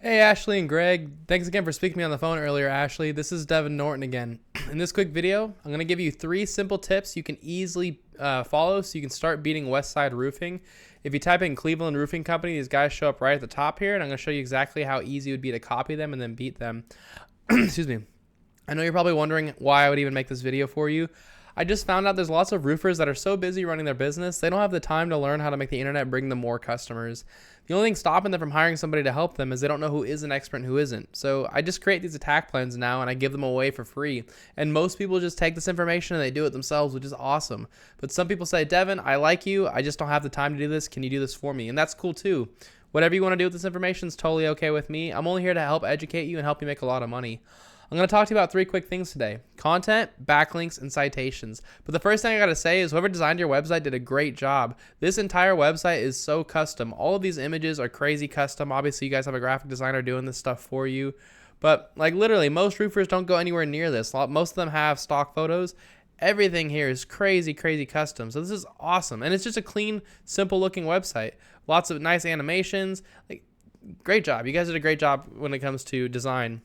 Hey, Ashley and Greg. Thanks again for speaking to me on the phone earlier, Ashley. This is Devin Norton again. In this quick video, I'm going to give you 3 simple tips you can easily follow so you can start beating Westside Roofing. If you type in Cleveland Roofing Company, these guys show up right at the top here, and I'm going to show you exactly how easy it would be to copy them and then beat them. Excuse me. I know you're probably wondering why I would even make this video for you. I just found out there's lots of roofers that are so busy running their business, they don't have the time to learn how to make the internet bring them more customers. The only thing stopping them from hiring somebody to help them is they don't know who is an expert and who isn't. So I just create these attack plans now and I give them away for free. And most people just take this information and they do it themselves, which is awesome. But some people say, Devin, I like you. I just don't have the time to do this. Can you do this for me? And that's cool too. Whatever you want to do with this information is totally okay with me. I'm only here to help educate you and help you make a lot of money. I'm going to talk to you about 3 quick things today: content, backlinks, and citations. But the first thing I got to say is whoever designed your website did a great job. This entire website is so custom. All of these images are crazy custom. Obviously, you guys have a graphic designer doing this stuff for you. But like literally, most roofers don't go anywhere near this. Most of them have stock photos. Everything here is crazy, crazy custom. So this is awesome. And it's just a clean, simple looking website. Lots of nice animations. Great job. You guys did a great job when it comes to design.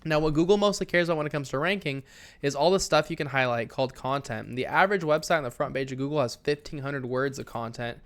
Now, what Google mostly cares about when it comes to ranking is all the stuff you can highlight called content. And the average website on the front page of Google has 1,500 words of content.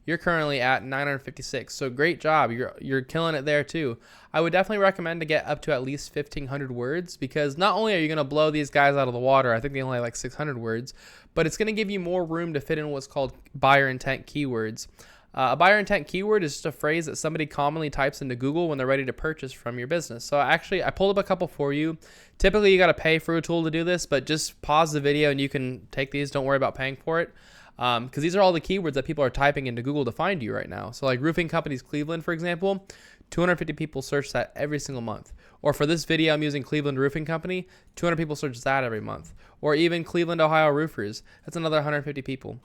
You're currently at 956. So great job. You're killing it there too. I would definitely recommend to get up to at least 1,500 words, because not only are you going to blow these guys out of the water, I think they only have like 600 words, but it's going to give you more room to fit in what's called buyer intent keywords. A buyer intent keyword is just a phrase that somebody commonly types into Google when they're ready to purchase from your business. So actually, I pulled up a couple for you. Typically, you got to pay for a tool to do this, but just pause the video and you can take these. Don't worry about paying for it, because these are all the keywords that people are typing into Google to find you right now. So like Roofing Companies Cleveland, for example, 250 people search that every single month. Or for this video, I'm using Cleveland Roofing Company, 200 people search that every month. Or even Cleveland, Ohio Roofers, that's another 150 people.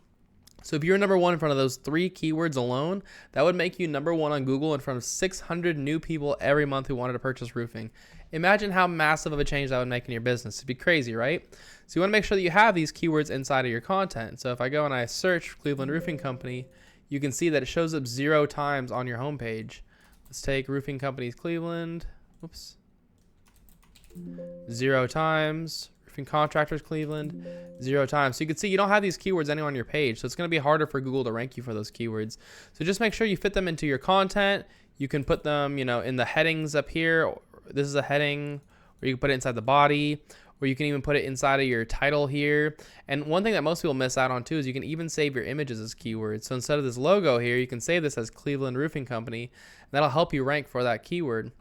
So if you're number 1 in front of those 3 keywords alone, that would make you number 1 on Google in front of 600 new people every month who wanted to purchase roofing. Imagine how massive of a change that would make in your business. It'd be crazy, right? So you want to make sure that you have these keywords inside of your content. So if I go and I search Cleveland Roofing Company, you can see that it shows up 0 times on your homepage. Let's take Roofing Companies Cleveland. Oops. 0 times. Contractors Cleveland, 0 times. So you can see you don't have these keywords anywhere on your page, so it's going to be harder for Google to rank you for those keywords. So just make sure you fit them into your content. You can put them, in the headings up here. This is a heading, or you can put it inside the body, or you can even put it inside of your title here. And one thing that most people miss out on too is you can even save your images as keywords. So instead of this logo here, you can save this as Cleveland Roofing Company, and that'll help you rank for that keyword.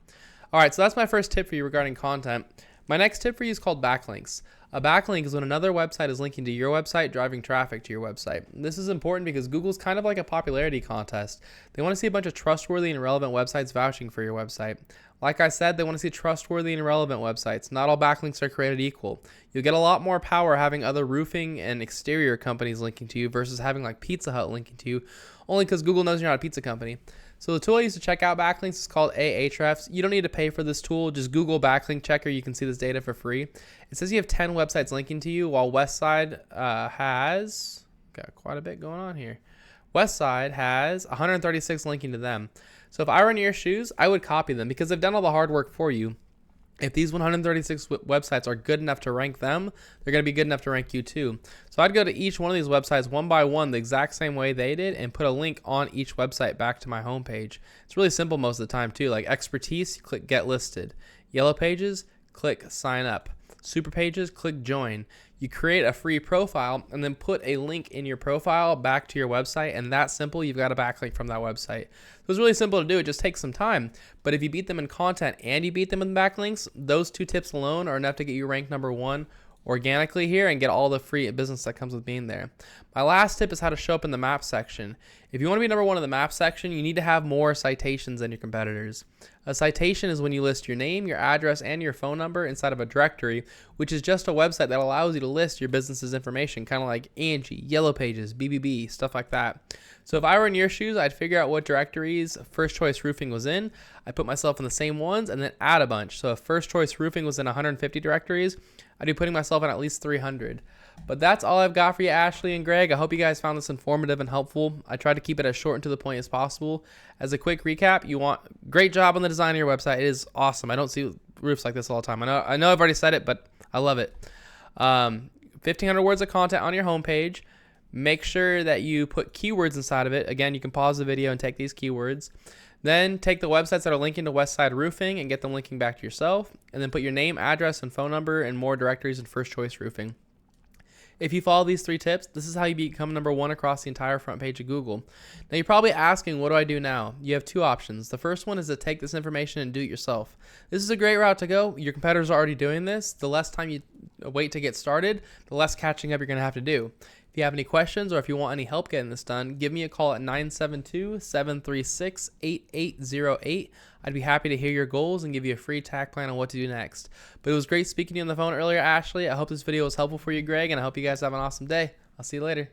All right, so that's my first tip for you regarding content. My next tip for you is called backlinks. A backlink is when another website is linking to your website, driving traffic to your website. This is important because Google's kind of like a popularity contest. They want to see a bunch of trustworthy and relevant websites vouching for your website. Like I said, they want to see trustworthy and relevant websites. Not all backlinks are created equal. You'll get a lot more power having other roofing and exterior companies linking to you versus having like Pizza Hut linking to you, only because Google knows you're not a pizza company. So the tool I use to check out backlinks is called Ahrefs. You don't need to pay for this tool. Just Google backlink checker. You can see this data for free. It says you have 10 websites linking to you, while Westside has got quite a bit going on here. Westside has 136 linking to them. So if I were in your shoes, I would copy them because they've done all the hard work for you. If these 136 websites are good enough to rank them, they're going to be good enough to rank you too. So I'd go to each one of these websites one by one the exact same way they did and put a link on each website back to my homepage. It's really simple most of the time too. Like Expertise, click Get Listed. Yellow Pages, click Sign Up. Super Pages, click Join. You create a free profile and then put a link in your profile back to your website, and that simple, you've got a backlink from that website. So it's really simple to do. It just takes some time. But if you beat them in content and you beat them in backlinks, those 2 tips alone are enough to get you ranked number 1 organically here and get all the free business that comes with being there. My last tip is how to show up in the map section. If you want to be number 1 in the map section, you need to have more citations than your competitors. A citation is when you list your name, your address, and your phone number inside of a directory, which is just a website that allows you to list your business's information, kind of like Angie, Yellow Pages, BBB, stuff like that. So if I were in your shoes, I'd figure out what directories First Choice Roofing was in. I'd put myself in the same ones and then add a bunch. So if First Choice Roofing was in 150 directories, I'd be putting myself in at least 300. But that's all I've got for you, Ashley and Greg. Greg. I hope you guys found this informative and helpful. I tried to keep it as short and to the point as possible. As a quick recap, you want great job on the design of your website. It is awesome. I don't see roofs like this all the time. I know I've already said it, but I love it. 1,500 words of content on your homepage. Make sure that you put keywords inside of it. Again, you can pause the video and take these keywords. Then take the websites that are linking to Westside Roofing and get them linking back to yourself. And then put your name, address, and phone number in more directories in First Choice Roofing. If you follow these 3 tips, this is how you become #1 across the entire front page of Google. Now you're probably asking, what do I do now? You have 2 options. The first one is to take this information and do it yourself. This is a great route to go. Your competitors are already doing this. The less time you wait to get started, the less catching up you're going to have to do. If you have any questions or if you want any help getting this done, give me a call at 972-736-8808. I'd be happy to hear your goals and give you a free tack plan on what to do next. But it was great speaking to you on the phone earlier, Ashley. I hope this video was helpful for you, Greg, and I hope you guys have an awesome day. I'll see you later.